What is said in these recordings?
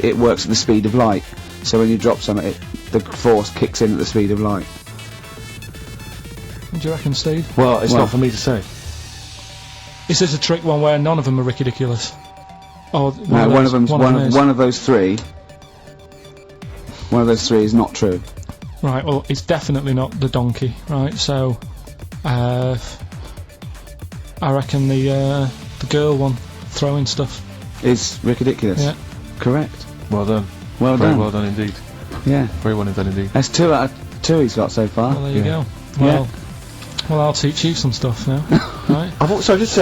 it works at the speed of light. So when you drop something, the force kicks in at the speed of light. What do you reckon, Steve? Well, it's not for me to say. Is this a trick one where none of them are ridiculous? Or No, one of them's one of those three. One of those three is not true. Right, well, it's definitely not the donkey, right? So, I reckon the girl one throwing stuff Is ridiculous. Yeah. Correct. Well done. Well Very done. well done indeed. Yeah. Very well done indeed. That's 2 out of 2 he's got so far. Well, there you Yeah. go. Well, I'll teach you some stuff now, right? I've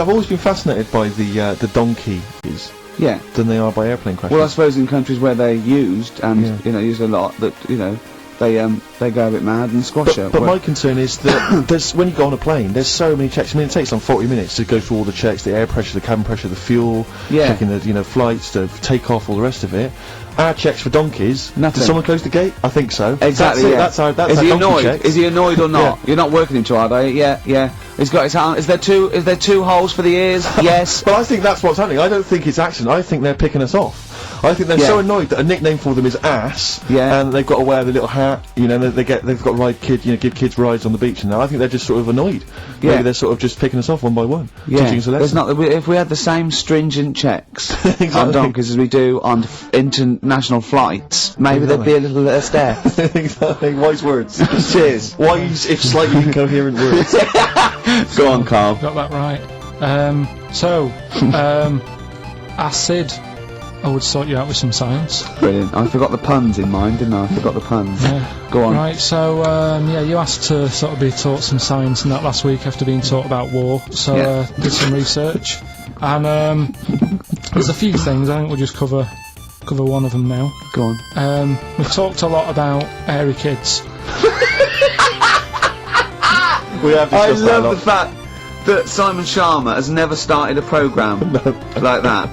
always been fascinated by the donkeys Yeah. than they are by airplane crashes. Well, I suppose in countries where they're used and Yeah. used a lot, that they go a bit mad and squash it. But my concern is that there's when you go on a plane, there's so many checks. I mean, it takes 40 minutes to go through all the checks: the air pressure, the cabin pressure, the fuel, Yeah. checking the flights, the takeoff, all the rest of it. Our checks for donkeys. Nothing. Did someone close the gate? I think so. Exactly. That's yeah. That's is our he donkey annoyed? check. Is he annoyed or not? Yeah. You're not working him too hard, are you? Yeah, yeah. He's got his hand. Is there two holes for the ears? Yes. But I think that's what's happening. I don't think it's accident. I think they're picking us off. I think they're so annoyed that a nickname for them is ass. Yeah. And they've got to wear the little hat. They've got to ride give kids rides on the beach. And I think they're just sort of annoyed. Yeah. Maybe they're sort of just picking us off one by one. Yeah. Teaching us a There's lesson. not. If we had the same stringent checks on Exactly. donkeys as we do on international flights, maybe there'd be a little less death. Exactly. Wise words. Cheers. Wise, if slightly incoherent words. Go on, Carl. Got that right. Acid. I would sort you out with some science. Brilliant. I forgot the puns in mind, didn't I? I forgot the puns. Yeah. Go on. Right, so, you asked to sort of be taught some science and that last week after being taught about war, so, Yeah. did some research. And, there's a few things, I think we'll just cover one of them now. Go on. We've talked a lot about hairy kids. We have I discussed that a love lot. the fact that Simon Sharma has never started a programme like that.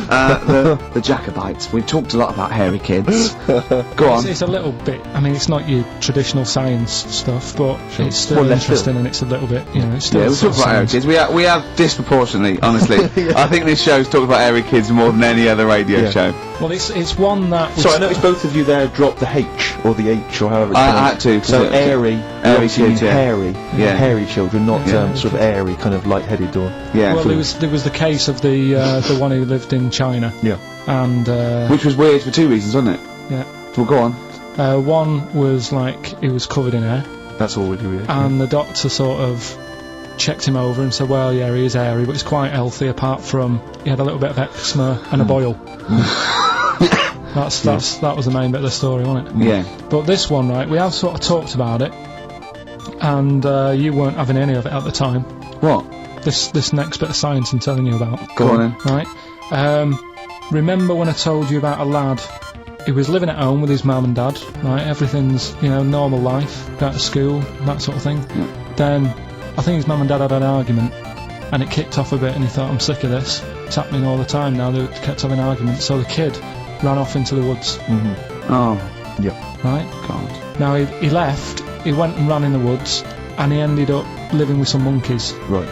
The Jacobites. We've talked a lot about hairy kids. Go on. It's a little bit, I mean, it's not your traditional science stuff, but it's still Well, left interesting field. and it's a little bit, it's still Yeah, we sort talk of about hairy science. kids. We have disproportionately, honestly. I think this show's talked about hairy kids more than any other radio Yeah. show. Well, it's one that... was- Sorry, I noticed both of you there dropped the H, or the H, or however it's I pronounced. had to, 'cause So it- airy, kids, yeah. hairy, Yeah. hairy children, not Yeah. sort of airy, kind of light-headed or... Yeah. Well, there was the case of the one who lived in China, Yeah. and Which was weird for 2 reasons, wasn't it? yeah, Well, go on. one was like he was covered in hair, That's all we do here. and the doctor sort of checked him over and said, well, yeah, he is hairy, but he's quite healthy apart from he had a little bit of eczema and a boil. That was the main bit of the story, wasn't it? Yeah. But this one, right, we have sort of talked about it, and you weren't having any of it at the time. What? This next bit of science I'm telling you about. Go on then. Right. Remember when I told you about a lad who was living at home with his mum and dad, right? Everything's, normal life, go to school, that sort of thing. Yeah. Then, I think his mum and dad had an argument, and it kicked off a bit, and he thought, I'm sick of this. It's happening all the time now, they kept having arguments. So the kid ran off into the woods, Oh, right? God. Now, he left, he went and ran in the woods, and he ended up living with some monkeys. Right.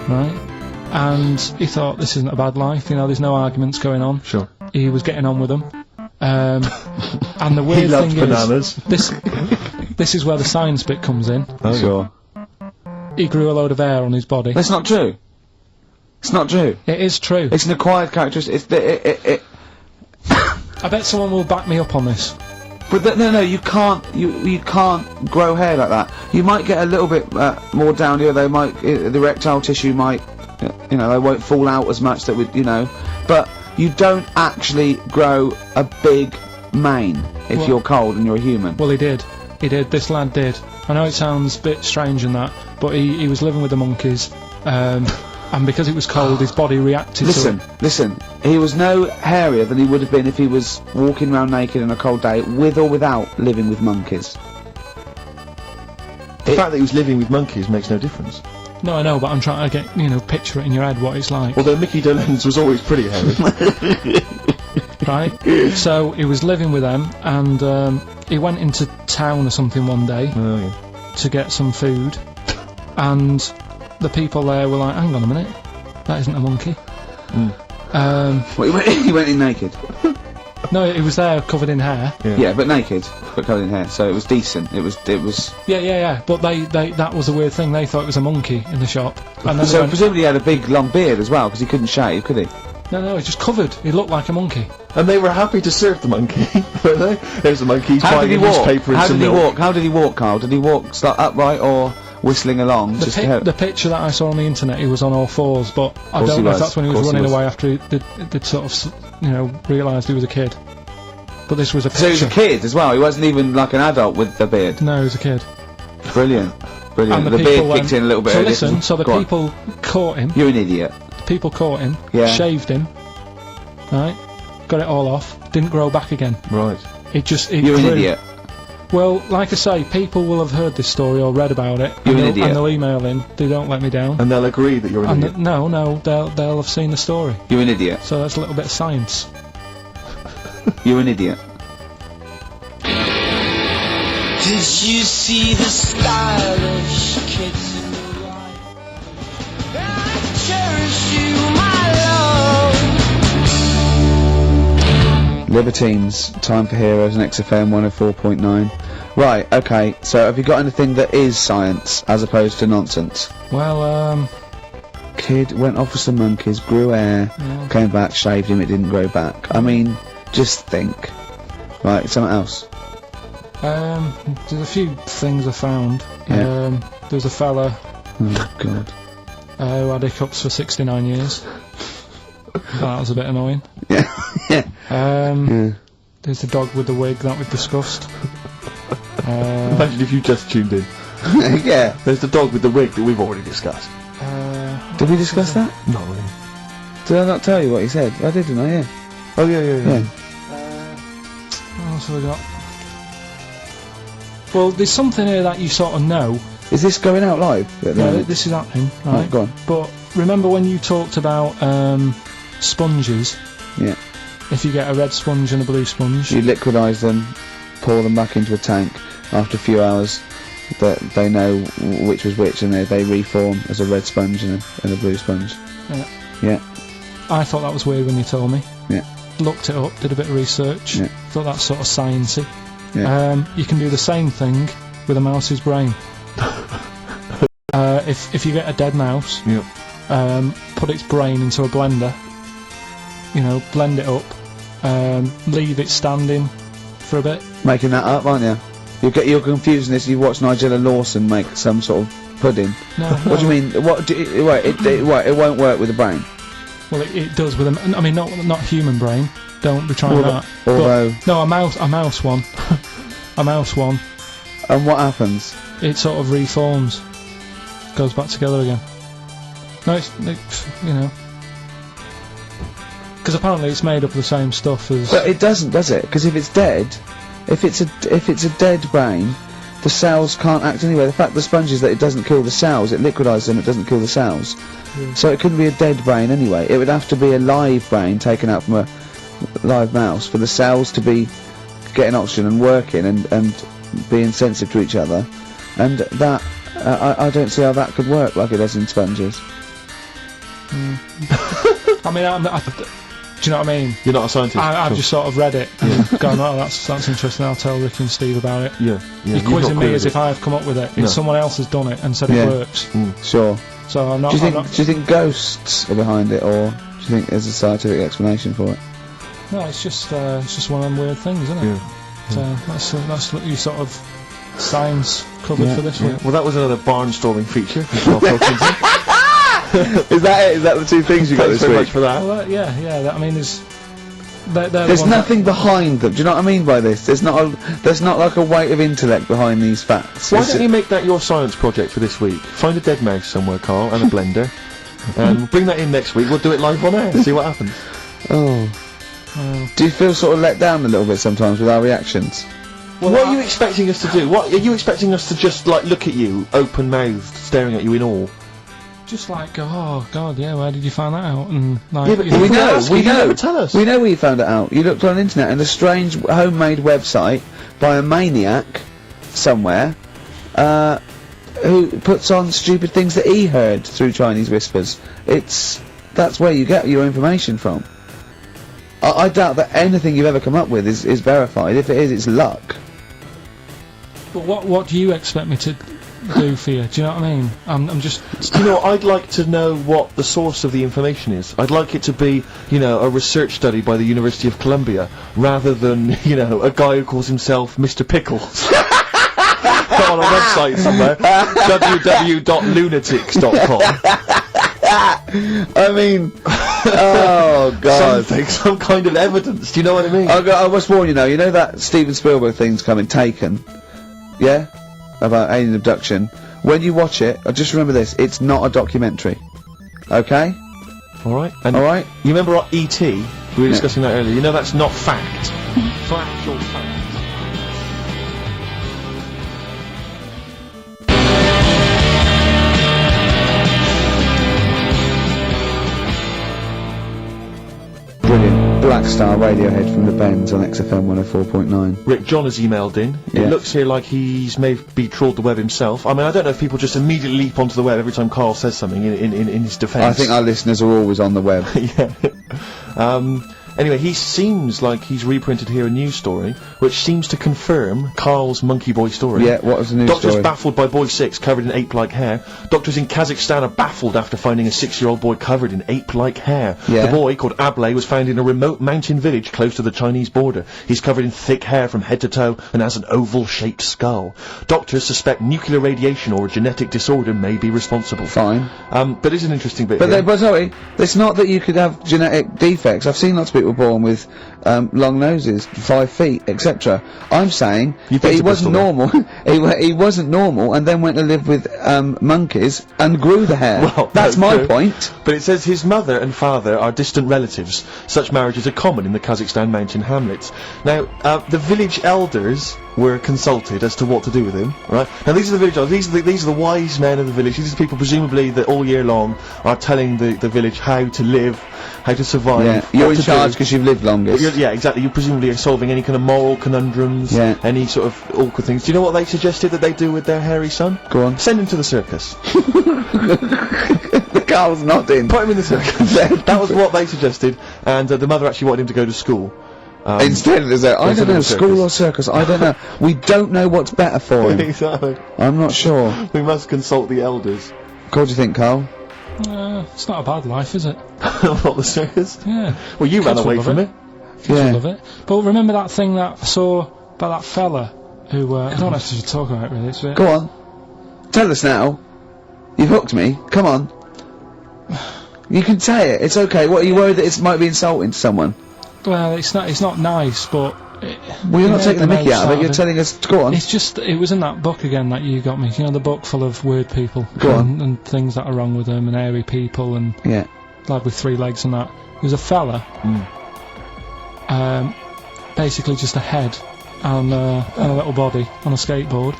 Right? And he thought, this isn't a bad life, there's no arguments going on. Sure. He was getting on with them. And the weird He loved thing bananas. is, this is where the science bit comes in. Oh, Sure. He grew a load of hair on his body. That's not true. It's not true. It is true. It's an acquired characteristic. I bet someone will back me up on this. But no, you can't. You can't grow hair like that. You might get a little bit more down here. They might. The erectile tissue might. They won't fall out as much. That would. But you don't actually grow a big mane if Well- you're cold and you're a human. Well, he did. This lad did. I know it sounds a bit strange and that, but he was living with the monkeys, and because it was cold, his body reacted to it. Listen. He was no hairier than he would have been if he was walking around naked on a cold day, with or without living with monkeys. The fact that he was living with monkeys makes no difference. No, I know, but I'm trying to get, picture it in your head what it's like. Although Mickey Dolenz was always pretty hairy. Right? So he was living with them, and he went into town or something one day Oh, yeah. to get some food, and the people there were like, hang on a minute, that isn't a monkey. Well, he went in naked. No, it was there covered in hair. Yeah, but naked, but covered in hair, so it was decent. It was. Yeah. But they that was a weird thing. They thought it was a monkey in the shop. And then they So went, presumably he had a big long beard as well, because he couldn't shave, could he? no, it's just covered. He looked like a monkey. And they were happy to serve the monkey, were they? There's a monkey, he's How buying did he a walk? newspaper and How some did he milk. walk? How did he walk, Carl? Did he walk upright or whistling along? The picture that I saw on the internet, he was on all fours, but I Course don't he know if was. that's when he was Course he running was. away after they'd sort of, realised he was a kid. But this was a picture. So he was a kid as well. He wasn't even like an adult with the beard. No, he was a kid. Brilliant. And The the beard people kicked in a little bit. So earlier. listen, so the Go on. people caught him. You're an idiot. People caught him. Yeah. Shaved him. Right. Got it all off. Didn't grow back again. Right. It You're an grew. idiot. Well, like I say, people will have heard this story or read about it. You're an and idiot. And they'll email in. They don't let me down. And they'll agree that you're an And idiot. no, they'll have seen the story. You're an idiot. So that's a little bit of science. You're an idiot. Did you see the stylish kids in the light? I cherish you, my love. Libertines, Time for Heroes, and XFM 104.9. Right, okay, so have you got anything that is science as opposed to nonsense? Well, Kid went off with some monkeys, grew hair, yeah. came back, shaved him, it didn't grow back. I mean, just think. Right, something else. There's a few things I found. Yeah. There was a fella Oh, God. who had hiccups for 69 years. That was a bit annoying. Yeah, yeah. Yeah. There's the dog with the wig that we've discussed. Imagine if you just tuned in. Yeah. There's the dog with the wig that we've already discussed. Did we discuss that? Not really. Did I not tell you what he said? I did, didn't I? Yeah. Oh, yeah. Yeah. What else have we got? Well, there's something here that you sort of know. Is this going out live? At the Yeah, moment? this is happening, Oh, right? go on. But remember when you talked about sponges? Yeah. If you get a red sponge and a blue sponge, You liquidise them, pour them back into a tank. After a few hours, that they know which was which, and they reform as a red sponge and a blue sponge. Yeah. Yeah. I thought that was weird when you told me. Yeah. Looked it up, did a bit of research. Yeah. Thought that's sort of sciencey. Yeah. You can do the same thing with a mouse's brain. If you get a dead mouse, Yep. put its brain into a blender, blend it up, leave it standing for a bit. Making that up, aren't you? You're confusing this. You watch Nigella Lawson make some sort of pudding. No, What do you mean? It won't work with the brain. Well, it does with not human brain. Don't be trying that. Although, But, no, a mouse one. A mouse one. and what happens? It sort of reforms, goes back together again. No, because apparently it's made up of the same stuff as. But it doesn't, does it? Because if it's dead, if it's a dead brain, the cells can't act anyway. The fact the sponge is that it doesn't kill the cells, it liquidises them, it doesn't kill the cells. Yeah. So it couldn't be a dead brain anyway. It would have to be a live brain taken out from a live mouse for the cells to be getting oxygen and working and being sensitive to each other. And that, I don't see how that could work like it does in sponges. I mean, do you know what I mean? You're not a scientist. I've Cool. just sort of read it, going, oh, that's interesting. I'll tell Ricky and Steve about it. Yeah. You're you've quizzing not me quizzed as it. if I've come up with it. No. It's someone else has done it and said Yeah. it works. Sure. So I'm not. Do you I'm think ghosts are behind it, or do you think there's a scientific explanation for it? not no, it's just one of them weird things, isn't it? Yeah. So that's your sort of science covered Yeah, for this Yeah. week. Well, that was another barnstorming feature. Well, Pilkington. Is that it? Is that the two things you got Thanks this very week? much for that. Well, yeah. I mean, they're the There's ones nothing behind them. Do you know what I mean by this? There's not like a weight of intellect behind these facts. Why It's don't you make that your science project for this week? Find a dead mouse somewhere, Carl, and a blender. And bring that in next week. We'll do it live on air. See what happens. Do you feel sort of let down a little bit sometimes with our reactions? Well, what are you expecting us to do? What are you expecting us to just like look at you, open-mouthed, staring at you in awe? just like, oh god, yeah, where did you find that out? And like, Yeah, but you know, We We're know, asking, we you know. never tell us. We know where you found it out. You looked on the internet and a strange homemade website by a maniac somewhere, who puts on stupid things that he heard through Chinese whispers. That's where you get your information from. I doubt that anything you've ever come up with is verified. If it is, it's luck. But what do you expect me to do for you? Do you know what I mean? I'm just. Do you know, I'd like to know what the source of the information is. I'd like it to be, you know, a research study by the University of Columbia, rather than, you know, a guy who calls himself Mr. Pickles. On a website somewhere, www.lunatics.com. I mean, oh god. Some kind of evidence, do you know what I mean? I must warn you now, you know that Steven Spielberg thing's coming, Taken? Yeah? About alien abduction. When you watch it, just remember this, it's not a documentary. Okay? Alright. And Alright? you remember E.T.? We were discussing that earlier. You know that's not fact. It's not actual fact. Brilliant. Black Star Radiohead from the Bends on XFM 104.9. Rick John has emailed in. Yeah. It looks here like he's maybe trawled the web himself. I mean, I don't know if people just immediately leap onto the web every time Carl says something in his defence. I think our listeners are always on the web. Yeah. Anyway, he seems like he's reprinted here a news story, which seems to confirm Carl's Monkey Boy story. Yeah, what was the news Doctors story? baffled by boy 6 covered in ape-like hair. Doctors in Kazakhstan are baffled after finding a 6-year-old boy covered in ape-like hair. Yeah. The boy, called Ablay, was found in a remote mountain village close to the Chinese border. He's covered in thick hair from head to toe and has an oval-shaped skull. Doctors suspect nuclear radiation or a genetic disorder may be responsible. Fine. But it's an interesting bit But, here. but sorry, it's not that you could have genetic defects. I've seen lots of people born with long noses, 5 feet, etc. I'm saying You've that been he to wasn't Bristol, normal. he wasn't normal, and then went to live with monkeys and grew the hair. Well, that's no, my no. point. But it says his mother and father are distant relatives. Such marriages are common in the Kazakhstan mountain hamlets. Now, the village elders were consulted as to what to do with him, right? Now, these are the village elders. These are the wise men of the village. These are the people, presumably, that all year long are telling the village how to live, how to survive. Yeah, you're what in to charge do. because you've lived longest. Yeah, exactly. You presumably are solving any kind of moral conundrums, Yeah. any sort of awkward things. Do you know what they suggested that they do with their hairy son? Go on. Send him to the circus. The Carl's nodding. Put him in the circus. That was what they suggested, and the mother actually wanted him to go to school. Instead, there's a, I instead don't know, of the school circus. or circus, I don't know. We don't know what's better for him. Exactly. I'm not sure. We must consult the elders. What do you think, Carl? It's not a bad life, is it? What, the circus? Yeah. Well, you ran Kids will away love from it. it. Kids Yeah. will love it. But remember that thing that I saw about that fella who, I don't know if I should talk about it really, it's a bit... Go on. Tell us now. You've hooked me. Come on. You can say it. It's okay. What, are you worried that it might be insulting to someone? Well, it's not nice, but... Well, you're not taking the mickey out of it. You're telling us. Go on. It's just, it was in that book again that you got me. You know, the book full of weird people. Go on. And things that are wrong with them, and hairy people, and Yeah. lad with 3 legs and that. There's a fella, basically just a head and a little body on a skateboard.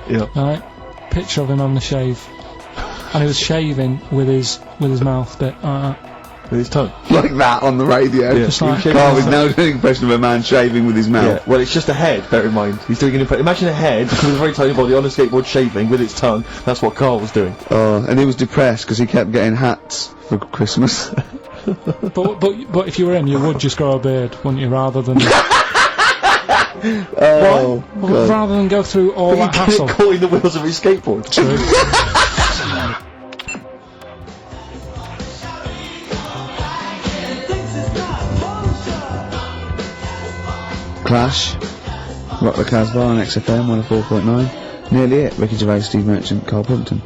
Yeah. Right? Picture of him having a shave. And he was shaving with his mouth bit like that. With his tongue. Like that on the radio. Yeah. Just like- Carl is now doing an impression of a man shaving with his Yeah. mouth. Well, it's just a head, bear in mind. He's doing an impression. Imagine a head with a very tiny body on a skateboard shaving with its tongue. That's what Carl was doing. Oh, and he was depressed because he kept getting hats for Christmas. But if you were him, you would just grow a beard, wouldn't you? Rather than Oh, God. rather than go through all that He hassle. get caught in the wheels of his skateboard. Clash. Rock the Casbah on XFM 104.9. Nearly it. Ricky Gervais, Steve Merchant, Carl Plimpton.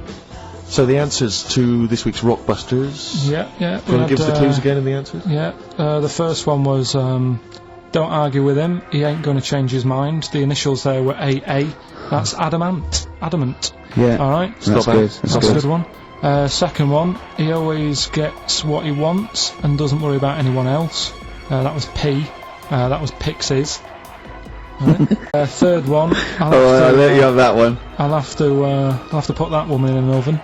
So the answers to this week's Rockbusters. Yeah. Do you want to give us the clues again in the answers? Yeah. The first one was don't argue with him. He ain't going to change his mind. The initials there were AA. That's adamant. Adamant. Yeah. All right. That's not bad. good. That's a good one. Second one, he always gets what he wants and doesn't worry about anyone else. That was P. That was Pixies. Right. Third one, I'll let you have that one. I'll have to put that woman in an oven.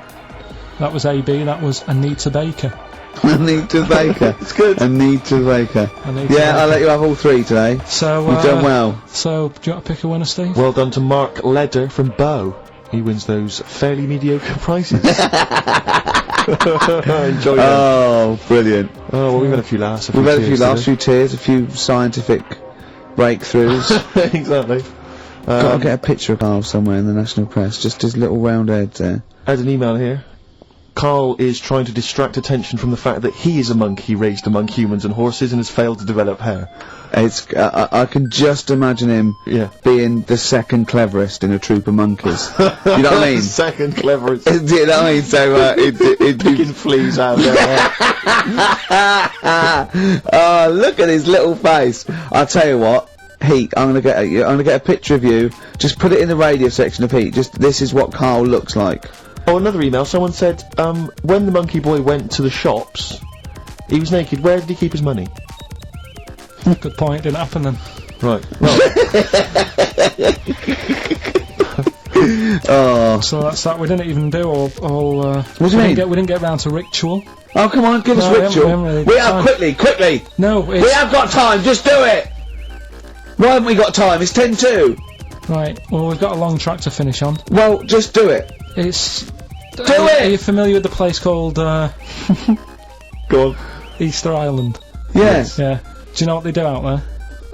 That was AB. That was Anita Baker. Anita Baker. It's good. Anita Baker. Anita Yeah, I'll Baker. let you have all 3 today. So You've done well. So do you want to pick a winner, Steve? Well done to Mark Leder from Bow. He wins those fairly mediocre prizes. Enjoy that. Oh, brilliant. Oh, well, we've had a few laughs. We've had a few laughs, a few tears, a few scientific breakthroughs. Exactly. Gotta get a picture of Carl somewhere in the national press, just his little round head there. I had an email here. Carl is trying to distract attention from the fact that he is a monkey raised among humans and horses and has failed to develop hair. It's, I can just imagine him Yeah. being the second cleverest in a troop of monkeys. You know what I mean? Second cleverest. Do you know what I mean? So, Picking fleas out of their hair. oh, look at his little face. I'll tell you what, Heat, I'm gonna get a picture of you. Just put it in the radio section of Heat. Just, this is what Carl looks like. Oh, another email. Someone said, when the monkey boy went to the shops, he was naked. Where did he keep his money? Good point. Didn't happen then. Right. Well, Oh, So that's that. We didn't even do all. what do you mean? We didn't get round to ritual. Oh, come on, give us No, we ritual. haven't really We got have, time. quickly. No, We it's have got time, just do it! Why haven't we got time? It's 10-2. right. Well, we've got a long track to finish on. Well, just do it. It's. Do Are it! you familiar with the place called go on. Easter Island? Yes. Yeah. Do you know what they do out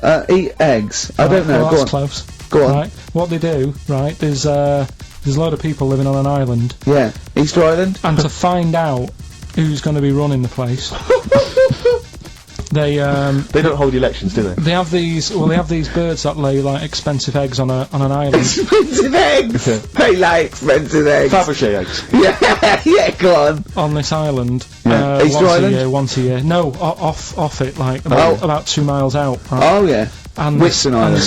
there? Eat eggs. I don't know. Well, Go that's on. close. Go on. Right. What they do, right? There's a load of people living on an island, Yeah. Easter Island? and to find out who's going to be running the place, they They don't hold elections, do they? they have these birds that lay like expensive eggs on an island. Expensive eggs! They like expensive eggs. Fabergé eggs. Yeah, yeah, go on. On this island, Yeah. Easter Island? once a year. No, off it, like Oh. about 2 miles out. Right? Oh, yeah. And Whitsun and Island.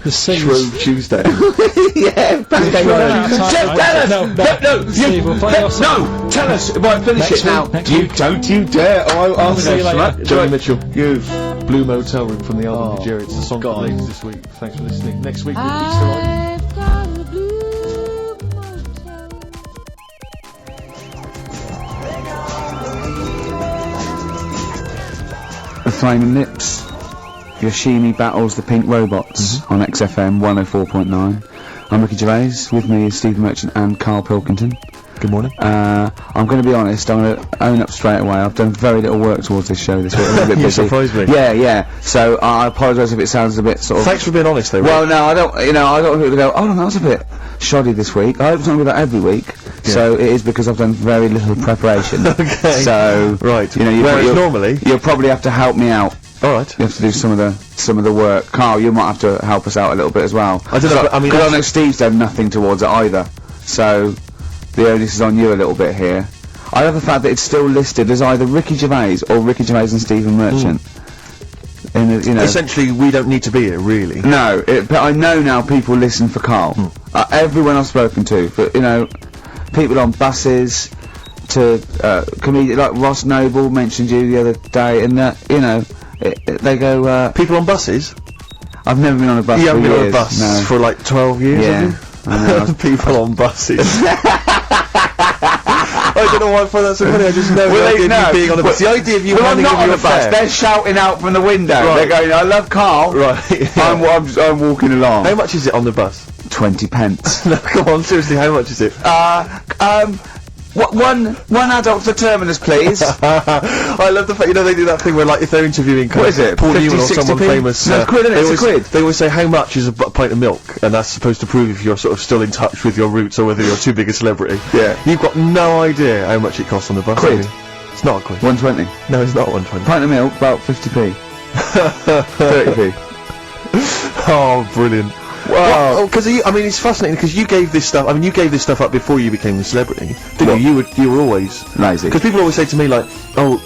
the sea. Shrove Tuesday. Yeah, back We've run out of time, Just right? tell us! No, Steve, we'll play your song. No! Tell us! Right, finish Next it now. week, next You week. don't you dare! Oh, I'll see you later. Johnny Mitchell. You've... Blue Motel Room from the album Oh, Nigeria. It's the song God. for ladies this week. Thanks for listening. Next week with Easter Island. I've got a blue motel. The Flaming Lips. Yoshimi battles the Pink Robots on XFM 104.9. I'm Ricky Gervais. With me is Stephen Merchant and Carl Pilkington. Good morning. I'm going to be honest. I'm going to own up straight away. I've done very little work towards this show this week. I'm a bit You busy. surprised me. Yeah. So I apologise if it sounds a bit sort of. Thanks for being honest, though. Well, no, I don't. I don't want people to go. Oh, no, that was a bit shoddy this week. I hope it's not going to be that every week. So it is because I've done very little preparation. Okay. So Right. Whereas normally. you'll probably have to help me out. All right. You have to do some of the work. Carl, you might have to help us out a little bit as well. I don't know, but I mean, because I know Steve's done nothing towards it either. So the onus is on you a little bit here. I love the fact that it's still listed as either Ricky Gervais or Ricky Gervais and Stephen Merchant. In the, you know. Essentially, we don't need to be here, really. No, but I know now people listen for Carl. Everyone I've spoken to, but you know, people on buses, to comedian like Ross Noble mentioned you the other day, and you know, they go. People on buses? I've never been on a bus. You for haven't been on a years, bus no. for like 12 years, Yeah. have I know. you? People on buses. I don't know why I find that so funny. I just know the idea of you being on a bus. The idea of you Well, I'm handing not over on your a bus. fare. They're shouting out from the window. Right. They're going, "I love Carl." Right. I'm walking along. How much is it on the bus? 20 pence. No, come on, seriously, how much is it? One adult for terminus, please. I love the fact, you know, they do that thing where, like, if they're interviewing What is it, Paul 50, Newman or 60p? someone famous, No, it's quid, isn't it? they It's a always, quid. they always say, how much is a pint of milk? And that's supposed to prove if you're sort of still in touch with your roots or whether you're too big a celebrity. Yeah. You've got no idea how much it costs on the bus. Quid. have you? It's not a quid. 120. No, it's not 120. Pint of milk, about 50p. 30p. Oh, brilliant. Wow. Well, because I mean, it's fascinating because you gave this stuff. I mean, you gave this stuff up before you became a celebrity, didn't What? you? You were always Lazy. because people always say to me like, "Oh,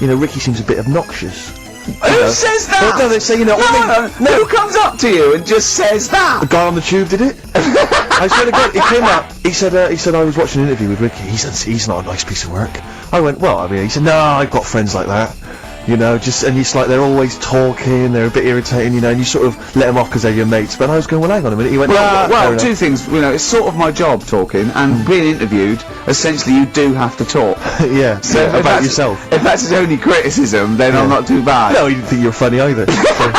you know, Ricky seems a bit obnoxious." Who says that? No, they say, you know, No, who comes up to you and just says that? The guy on the tube did it. I swear to God, he came up. He said I was watching an interview with Ricky. He said he's not a nice piece of work. I went, well, I mean, he said, no, I've got friends like that. You know, and it's like they're always talking, they're a bit irritating, you know, and you sort of let them off because they're your mates. But I was going, well, hang on a minute. He went, Well, fair enough. two things. You know, it's sort of my job talking, and being interviewed. Essentially, you do have to talk. Yeah, So yeah, if about that's- yourself. If that's his only criticism, then I'm not too bad. No, he didn't think you were funny either. So.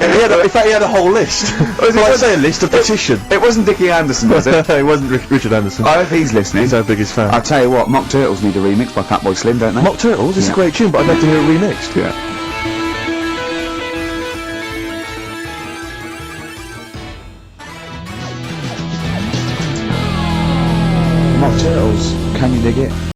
In fact, he had a whole list. Well, I say a list, a petition. It wasn't Dickie Anderson, was it? It wasn't Richard Anderson. I hope he's listening. He's our biggest fan. I'll tell you what, Mock Turtles need a remix by Fatboy Slim, don't they? Mock Turtles, it's a Yeah. great tune, but I'd love to hear it remixed. Yeah. Mock Turtles, can you dig it?